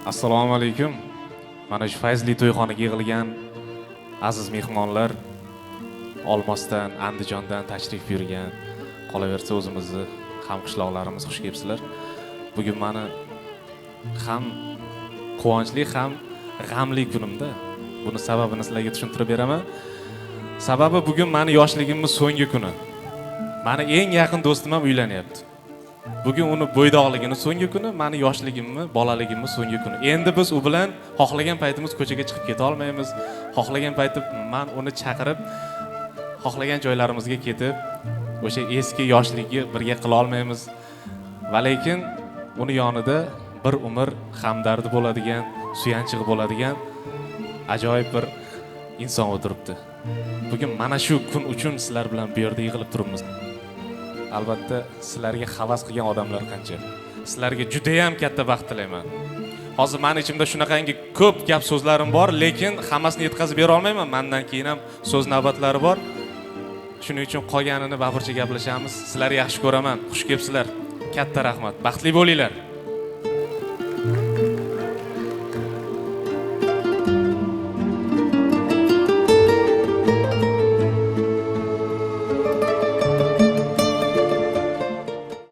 Assalomu alaykum. Mana shu fayzli to'yxonaga yig'ilgan aziz mehmonlar, Olmosdan, Andijondan tashrif buyurgan, qolaversa o'zimizni hamqishloqlarimiz xush kelibsizlar. Bugun meni ham quvonchli, ham g'amli kunimda. Buni sababini sizlarga tushuntirib beraman. Sababi bugun meni yoshligimning so'nggi kuni. Meni eng yaqin do'stim ham uylanyapti. Bugun uni bo'ydoqligining so'nggi kuni, meni yoshligimning, bolaligimning so'nggi kuni. Endi biz u bilan xohlagan paytimiz ko'chaga chiqib keta olmaymiz. Xohlagan paytda men uni chaqirib, xohlagan joylarimizga ketib, o'sha eski yoshlikni birga qila olmaymiz. Va lekin uni yonida bir umr hamdardi bo'ladigan, suyanchig'i bo'ladigan ajoyib bir inson o'tiribdi. Bugun mana shu kun uchun sizlar bilan bu yerda yig'ilib turibmiz. Albatta, sizlarga havas qilgan odamlar qancha. Sizlarga juda ham katta baxt tilayman. Hozir meni ichimda shunaqangi ko'p gap so'zlarim bor, lekin hammasini yetkazib bera olmayman. Mendan keyin ham so'z navbatlari bor. Shuning uchun qolganini bafurcha gaplashamiz. Sizlarni yaxshi ko'raman. Xush kelibsizlar. Katta rahmat. Baxtli bo'linglar.